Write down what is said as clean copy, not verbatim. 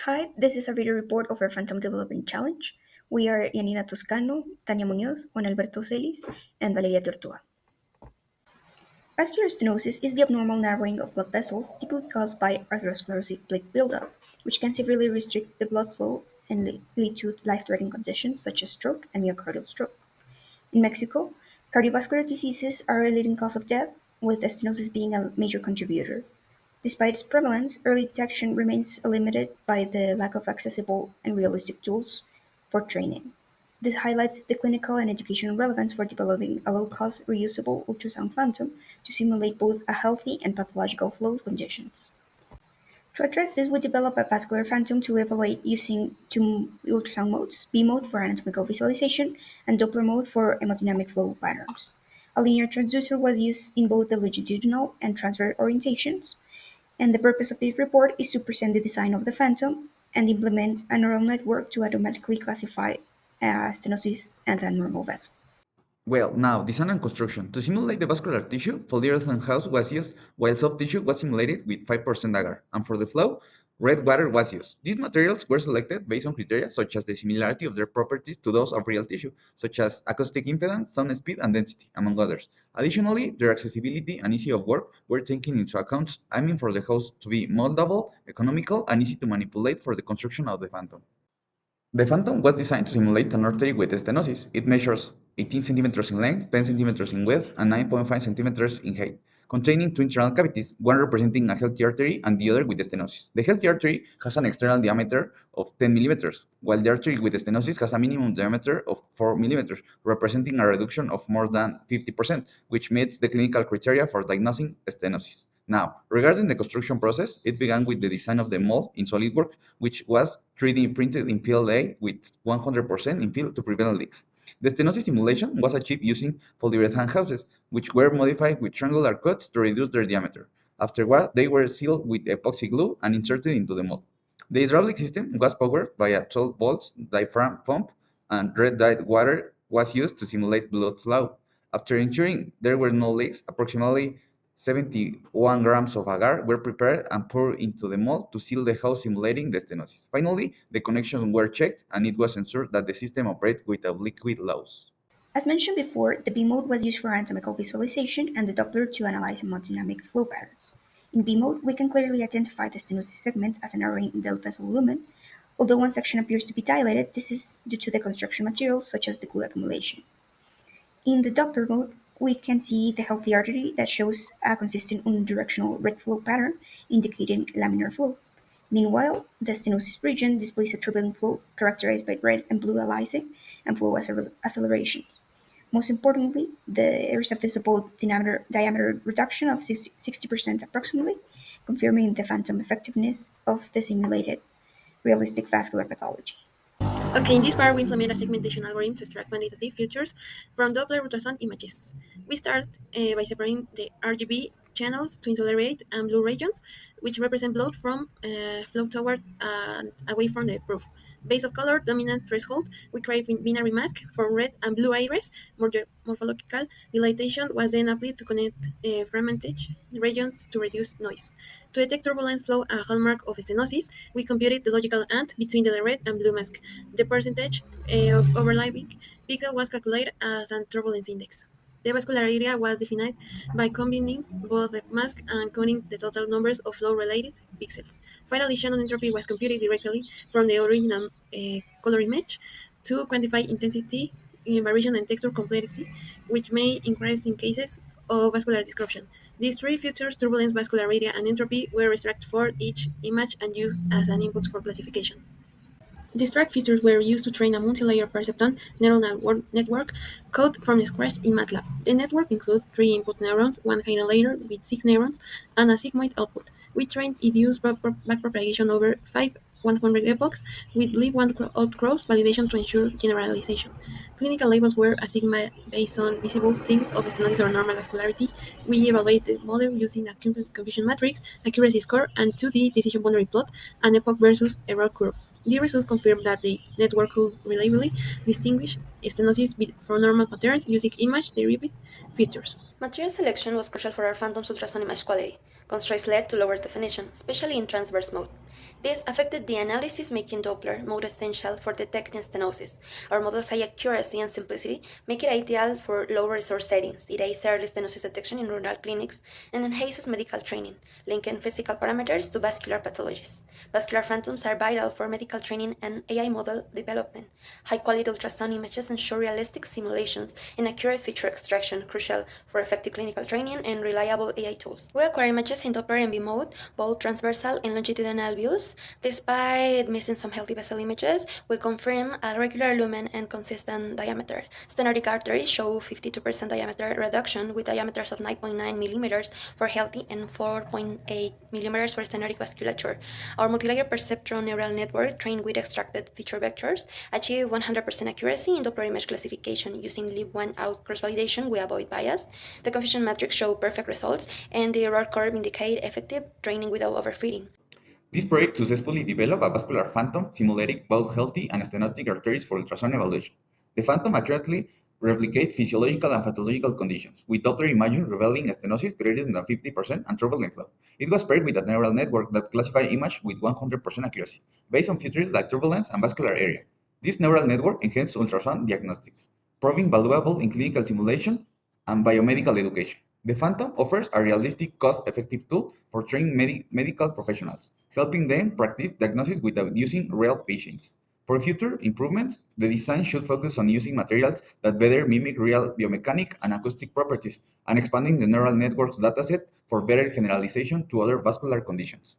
Hi, this is a video report of our Phantom Development Challenge. We are Yanina Toscano, Tania Munoz, Juan Alberto Celis, and Valeria Tortua. Vascular stenosis is the abnormal narrowing of blood vessels typically caused by atherosclerotic plaque buildup, which can severely restrict the blood flow and lead to life-threatening conditions such as stroke and myocardial stroke. In Mexico, cardiovascular diseases are a leading cause of death, with stenosis being a major contributor. Despite its prevalence, early detection remains limited by the lack of accessible and realistic tools for training. This highlights the clinical and educational relevance for developing a low-cost, reusable ultrasound phantom to simulate both a healthy and pathological flow conditions. To address this, we developed a vascular phantom to evaluate using two ultrasound modes, B mode for anatomical visualization and Doppler mode for hemodynamic flow patterns. A linear transducer was used in both the longitudinal and transverse orientations, and the purpose of this report is to present the design of the phantom and implement a neural network to automatically classify stenosis and a normal vessel. Well, now, design and construction. To simulate the vascular tissue, polyurethane house was used, while soft tissue was simulated with 5% agar. And for the flow, red water was used. These materials were selected based on criteria such as the similarity of their properties to those of real tissue, such as acoustic impedance, sound speed, and density, among others. Additionally, their accessibility and easy of work were taken into account, aiming for the house to be moldable, economical, and easy to manipulate for the construction of the phantom. The Phantom was designed to simulate an artery with stenosis. It measures 18 centimeters in length, 10 centimeters in width, and 9.5 centimeters in height, containing two internal cavities, one representing a healthy artery and the other with stenosis. The healthy artery has an external diameter of 10 millimeters, while the artery with stenosis has a minimum diameter of 4 millimeters, representing a reduction of more than 50%, which meets the clinical criteria for diagnosing stenosis. Now, regarding the construction process, it began with the design of the mold in SolidWorks, which was 3D printed in field A with 100% in field to prevent leaks. The stenosis simulation was achieved using polyurethane houses, which were modified with triangular cuts to reduce their diameter. Afterward, they were sealed with epoxy glue and inserted into the mold. The hydraulic system was powered by a 12 volts diaphragm pump, and red dyed water was used to simulate blood flow. After ensuring there were no leaks, approximately 71 grams of agar were prepared and poured into the mold to seal the house simulating the stenosis. Finally, the connections were checked and it was ensured that the system operated without liquid loss. As mentioned before, the B mode was used for anatomical visualization and the Doppler to analyze hemodynamic flow patterns. In B mode, we can clearly identify the stenosis segment as a narrowing in the vessel lumen. Although one section appears to be dilated, this is due to the construction materials such as the glue accumulation. In the Doppler mode, we can see the healthy artery that shows a consistent unidirectional red flow pattern indicating laminar flow. Meanwhile, the stenosis region displays a turbulent flow characterized by red and blue aliasing and flow accelerations. Most importantly, there is a visible diameter reduction of 60% approximately, confirming the phantom effectiveness of the simulated realistic vascular pathology. Okay, in this part, we implement a segmentation algorithm to extract quantitative features from Doppler ultrasound images. We start by separating the RGB channels to into red and blue regions, which represent blood from flow toward and away from the proof. Base of color dominance threshold, we create binary mask for red and blue iris. Morphological dilatation was then applied to connect fragmentage regions to reduce noise. To detect turbulent flow, a hallmark of stenosis, we computed the logical AND between the red and blue mask. The percentage of overlapping pixel was calculated as a turbulence index. The vascular area was defined by combining both the mask and counting the total numbers of flow-related pixels. Finally, Shannon entropy was computed directly from the original color image to quantify intensity, variation, and texture complexity, which may increase in cases of vascular disruption. These three features, turbulence, vascular area, and entropy, were extracted for each image and used as an input for classification. These track features were used to train a multi-layer perceptron neural network code from scratch in MATLAB. The network includes three input neurons, one hidden layer with six neurons, and a sigmoid output. We trained it used backpropagation over 100 epochs with leave-one outcross validation to ensure generalization. Clinical labels were a sigma based on visible signs of stenosis or normal vascularity. We evaluated the model using a confusion matrix, accuracy score, and 2D decision boundary plot, and epoch versus error curve. The results confirm that the network could reliably distinguish stenosis from normal patterns using image-derived features. Material selection was crucial for our Phantom's ultrasound image quality. Constraints led to lower definition, especially in transverse mode. This affected the analysis, making Doppler mode essential for detecting stenosis. Our model's high accuracy and simplicity make it ideal for low resource settings. It aids early stenosis detection in rural clinics and enhances medical training, linking physical parameters to vascular pathologies. Vascular phantoms are vital for medical training and AI model development. High-quality ultrasound images ensure realistic simulations and accurate feature extraction, crucial for effective clinical training and reliable AI tools. We acquire images in Doppler MV mode, both transversal and longitudinal views. Despite missing some healthy vessel images, we confirm a regular lumen and consistent diameter. Stenotic arteries show 52% diameter reduction with diameters of 9.9 millimeters for healthy and 4.8 millimeters for stenotic vasculature. Our multilayer perceptron neural network, trained with extracted feature vectors, achieve 100% accuracy in Doppler image classification. Using leave-one-out cross-validation, we avoid bias. The confusion matrix show perfect results, and the error curve indicate effective training without overfitting. This project successfully developed a vascular phantom simulating both healthy and stenotic arteries for ultrasound evaluation. The phantom accurately replicates physiological and pathological conditions, with Doppler imaging revealing stenosis greater than 50% and turbulent flow. It was paired with a neural network that classified image with 100% accuracy, based on features like turbulence and vascular area. This neural network enhanced ultrasound diagnostics, proving valuable in clinical simulation and biomedical education. The Phantom offers a realistic, cost-effective tool for training medical professionals, helping them practice diagnosis without using real patients. For future improvements, the design should focus on using materials that better mimic real biomechanic and acoustic properties, and expanding the neural network's dataset for better generalization to other vascular conditions.